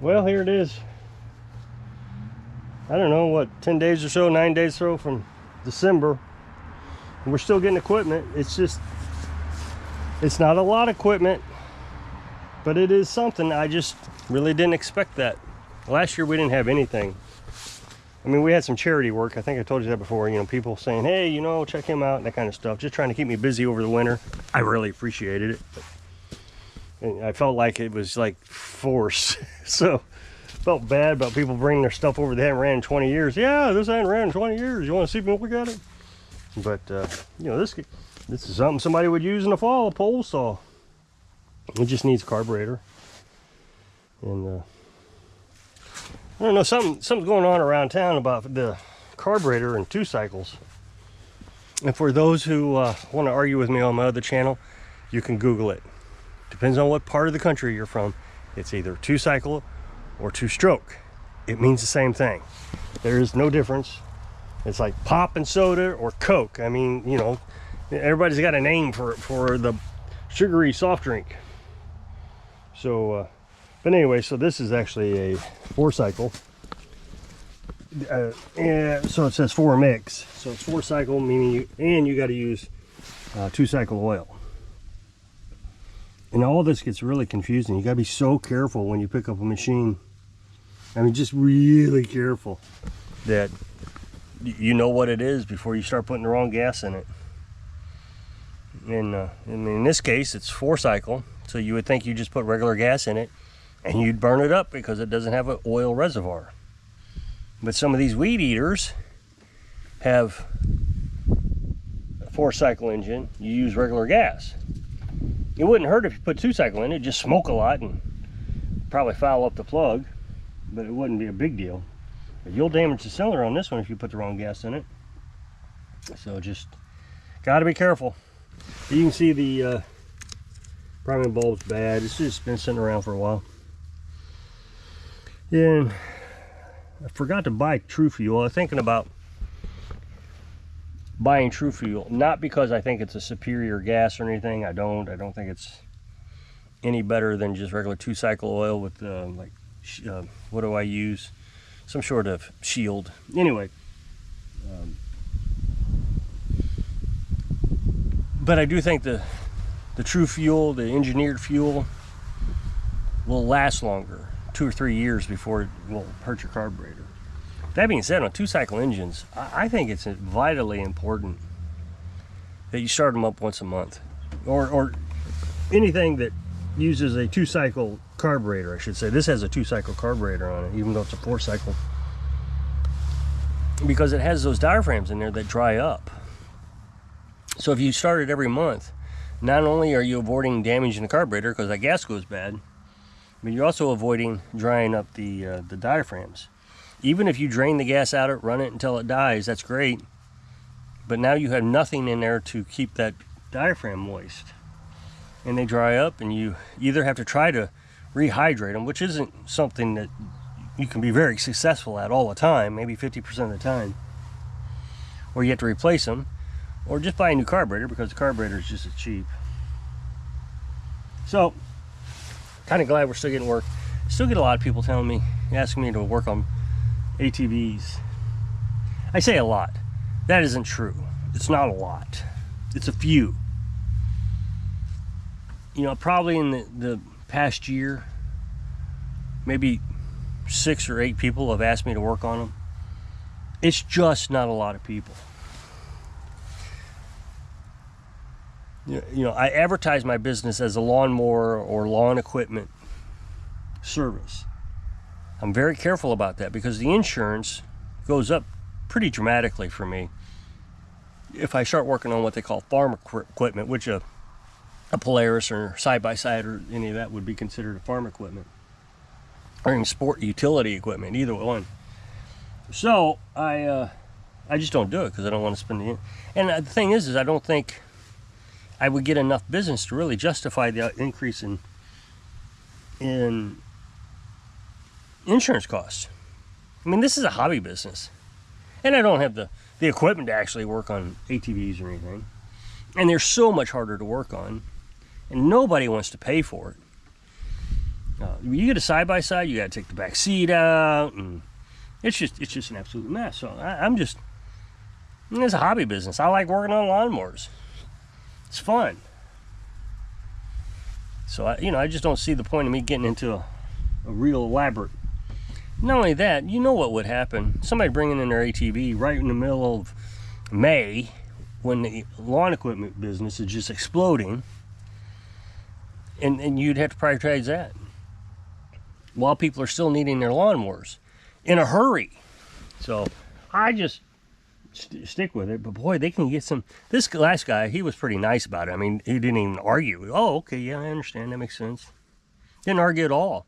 Well, here it is. I don't know, what, 10 days or so, 9 days or so from December. We're still getting equipment. It's just, it's not a lot of equipment, but it is something. I just really didn't expect that. Last year we didn't have anything. I mean, we had some charity work. I think I told you that before. You know, people saying, hey, you know, check him out and that kind of stuff. Just trying to keep me busy over the winter. I really appreciated it. And I felt like it was like forced. So felt bad about people bringing their stuff over they haven't ran in 20 years. Yeah, this ain't ran in 20 years. You want to see me look at it? But you know, this is something somebody would use in the fall, a pole saw. It just needs a carburetor. And I don't know, something's going on around town about the carburetor and 2 cycles. And for those who want to argue with me on my other channel, you can Google it. Depends on what part of the country you're from. It's either 2 cycle or 2 stroke. It means the same thing. There is no difference. It's like pop and soda or Coke. I mean, you know, everybody's got a name for the sugary soft drink. So, but anyway, so this is actually a 4 cycle. And so it says 4 mix. So it's 4 cycle, meaning you got to use 2 cycle oil. And all this gets really confusing. You got to be so careful when you pick up a machine. I mean, just really careful that you know what it is before you start putting the wrong gas in it. And in this case, it's 4 cycle. So you would think you just put regular gas in it and you'd burn it up because it doesn't have an oil reservoir. But some of these weed eaters have a 4 cycle engine. You use regular gas. It wouldn't hurt if you put 2 cycle in it, just smoke a lot and probably foul up the plug, but it wouldn't be a big deal. But you'll damage the cylinder on this one if you put the wrong gas in it. So just gotta be careful. You can see the priming bulb's bad. It's just been sitting around for a while. And I forgot to buy True Fuel. I was thinking about buying True Fuel, not because I think it's a superior gas or anything. I don't think it's any better than just regular 2 cycle oil with what do I use? Some sort of shield. Anyway, but I do think the True Fuel, the engineered fuel, will last longer, 2 or 3 years before it will hurt your carburetor. That being said, on 2 cycle engines, I think it's vitally important that you start them up once a month, or anything that uses a 2 cycle carburetor, I should say. This has a 2 cycle carburetor on it, even though it's a 4 cycle, because it has those diaphragms in there that dry up. So if you start it every month, not only are you avoiding damage in the carburetor because that gas goes bad, but you're also avoiding drying up the diaphragms. Even if you drain the gas out, run it until it dies, that's great. But now you have nothing in there to keep that diaphragm moist. And they dry up, and you either have to try to rehydrate them, which isn't something that you can be very successful at all the time, maybe 50% of the time. Or you have to replace them, or just buy a new carburetor because the carburetor is just as cheap. So, kind of glad we're still getting work. Still get a lot of people telling me, asking me to work on ATVs. I say a lot. That isn't true. It's not a lot. It's a few. You know, probably in the past year, maybe 6 or 8 people have asked me to work on them. It's just not a lot of people. You know, I advertise my business as a lawnmower or lawn equipment service. I'm very careful about that because the insurance goes up pretty dramatically for me if I start working on what they call farm equipment, which a Polaris or side-by-side or any of that would be considered a farm equipment, or even sport utility equipment, either one. So I just don't do it because I don't want to spend the. And the thing is I don't think I would get enough business to really justify the increase in insurance costs. I mean, this is a hobby business, and I don't have the equipment to actually work on ATVs or anything, and they're so much harder to work on, and nobody wants to pay for it. You get a side-by-side, you got to take the back seat out, and it's just an absolute mess. So it's a hobby business. I like working on lawnmowers. It's fun. So I just don't see the point of me getting into a real elaborate. Not only that, you know what would happen? Somebody bringing in their ATV right in the middle of May, when the lawn equipment business is just exploding, and you'd have to prioritize that while people are still needing their lawnmowers in a hurry. So I just stick with it. But boy, they can get some. This last guy, he was pretty nice about it. I mean, he didn't even argue. Oh, okay, yeah, I understand, that makes sense. Didn't argue at all.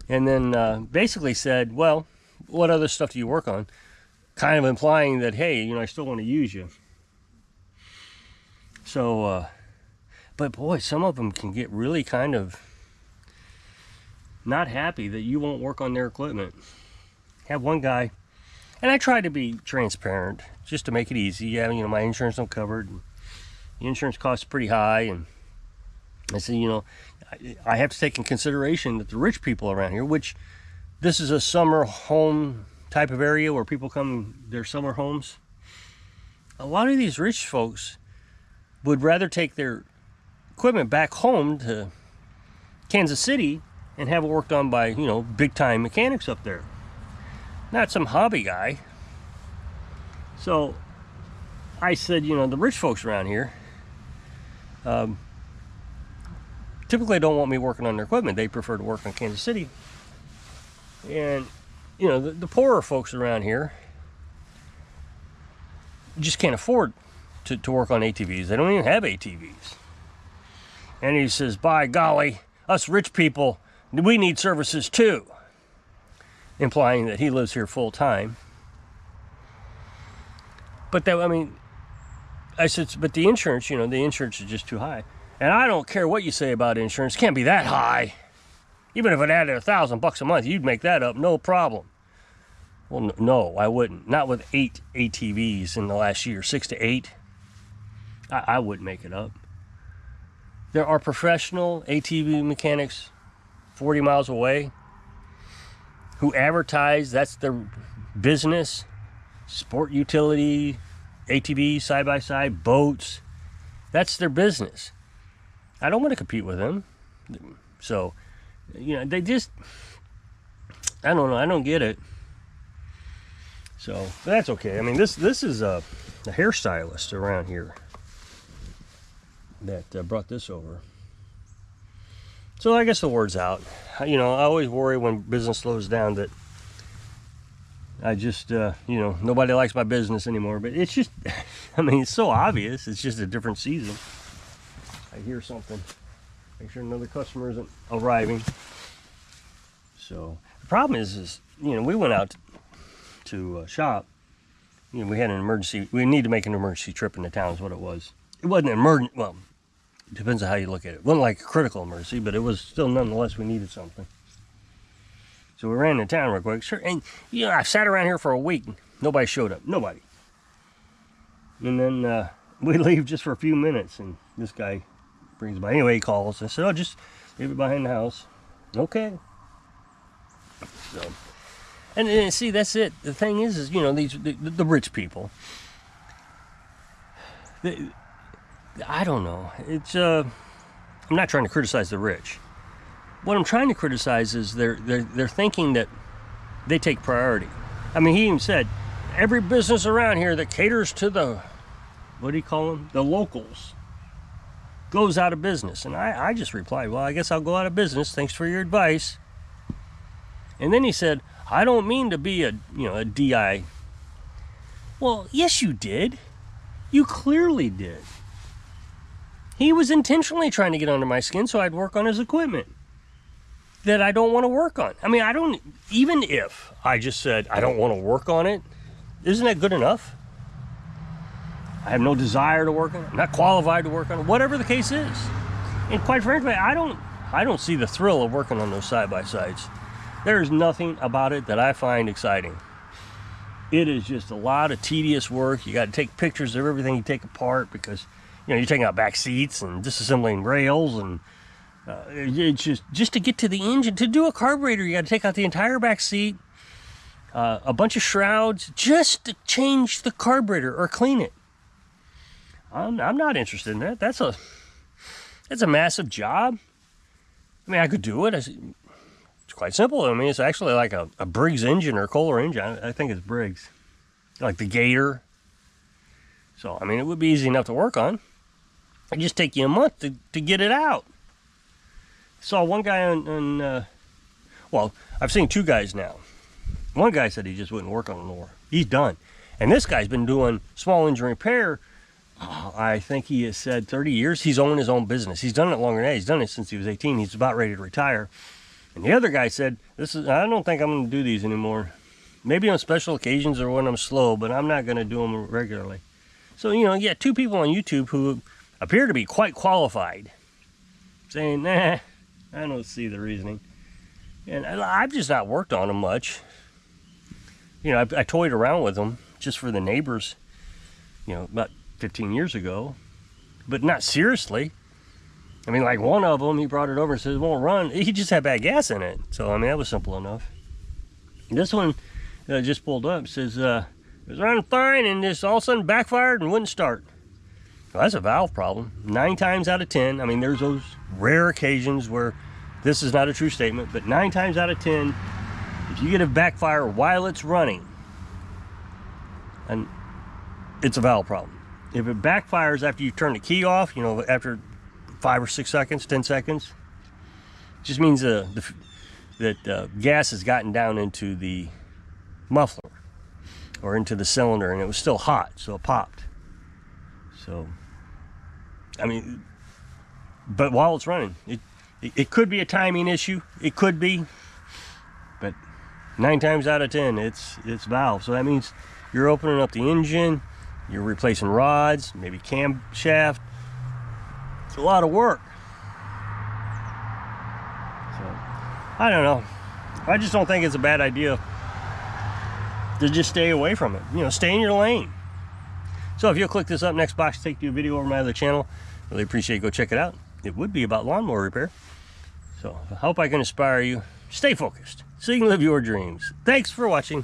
And then basically said, well, what other stuff do you work on? Kind of implying that, hey, I still want to use you. So, but boy, some of them can get really kind of not happy that you won't work on their equipment. Have one guy, and I try to be transparent just to make it easy. Yeah, my insurance don't cover it. The insurance costs pretty high, and I said, I have to take in consideration that the rich people around here, which this is a summer home type of area where people come their summer homes. A lot of these rich folks would rather take their equipment back home to Kansas City and have it worked on by, big time mechanics up there. Not some hobby guy. So I said, the rich folks around here typically don't want me working on their equipment. They prefer to work on Kansas City. And, the poorer folks around here just can't afford to work on ATVs. They don't even have ATVs. And he says, by golly, us rich people, we need services too. Implying that he lives here full time. But I said, but the insurance, the insurance is just too high. And I don't care what you say about insurance, it can't be that high. Even if it added $1,000 a month, you'd make that up, no problem. Well, no, I wouldn't. Not with 8 ATVs in the last year, 6 to 8. I wouldn't make it up. There are professional ATV mechanics 40 miles away who advertise that's their business. Sport utility, ATV, side-by-side, boats. That's their business. I don't want to compete with them. So, they just, I don't know, I don't get it. So, but that's okay. This is a hairstylist around here that brought this over. So I guess the word's out. I always worry when business slows down that I just, nobody likes my business anymore. But it's just, it's so obvious. It's just a different season. I hear something. Make sure another customer isn't arriving. So the problem is we went out to shop. We had an emergency. We need to make an emergency trip into town is what it was. It wasn't an emergency. Well, it depends on how you look at it. It wasn't like a critical emergency, but it was still nonetheless we needed something. So we ran into town real quick. Sure, and I sat around here for a week. Nobody showed up. Nobody. And then we leave just for a few minutes, and this guy brings by. Anyway, he calls. I said, "Oh, just leave it behind the house." Okay. So, and see, that's it. The thing is the rich people. I don't know. It's I'm not trying to criticize the rich. What I'm trying to criticize is they're thinking that they take priority. He even said every business around here that caters to the, what do you call them? The locals goes out of business. And I just replied, well, I guess I'll go out of business. Thanks for your advice. And then he said, I don't mean to be a DI. Well, yes, you did. You clearly did. He was intentionally trying to get under my skin so I'd work on his equipment that I don't want to work on. Even if I just said I don't want to work on it, isn't that good enough? I have no desire to work on it. I'm not qualified to work on it. Whatever the case is. And quite frankly, I don't see the thrill of working on those side-by-sides. There's nothing about it that I find exciting. It is just a lot of tedious work. You got to take pictures of everything you take apart because, you're taking out back seats and disassembling rails and It's just to get to the engine, to do a carburetor, you got to take out the entire back seat, a bunch of shrouds, just to change the carburetor or clean it. I'm not interested in that. That's a massive job. I mean, I could do it. It's quite simple. I mean, it's actually like a Briggs engine or Kohler engine. I think it's Briggs, like the Gator. So, I mean, it would be easy enough to work on. It'd just take you a month to get it out. Saw one guy on well, I've seen two guys now. One guy said he just wouldn't work on it anymore. He's done. And this guy's been doing small engine repair, I think he has said 30 years. He's owned his own business. He's done it longer than that. He's done it since he was 18. He's about ready to retire. And the other guy said, I don't think I'm going to do these anymore. Maybe on special occasions or when I'm slow, but I'm not going to do them regularly. So, you know, you got two people on YouTube who appear to be quite qualified, saying, nah, I don't see the reasoning. And I've just not worked on them much. You know, I toyed around with them just for the neighbors, you know, about 15 years ago, but not seriously. I mean, like one of them, he brought it over and said, it won't run. He just had bad gas in it. So, I mean, that was simple enough. This one just pulled up, says, it was running fine and just all of a sudden backfired and wouldn't start. Well, that's a valve problem. 9 times out of 10, I mean, there's those rare occasions where this is not a true statement, but 9 times out of 10, if you get a backfire while it's running, and it's a valve problem. If it backfires after you turn the key off, you know, after 5 or 6 seconds, 10 seconds, it just means that gas has gotten down into the muffler or into the cylinder, and it was still hot, so it popped. So, I mean, but while it's running, it could be a timing issue. It could be, but 9 times out of 10, it's valve. So that means you're opening up the engine, you're replacing rods, maybe camshaft. It's a lot of work. So, I don't know. I just don't think it's a bad idea to just stay away from it. You know, stay in your lane. So if you'll click this up next box, take you a video over my other channel. Really appreciate it. Go check it out. It would be about lawnmower repair. So I hope I can inspire you. Stay focused so you can live your dreams. Thanks for watching.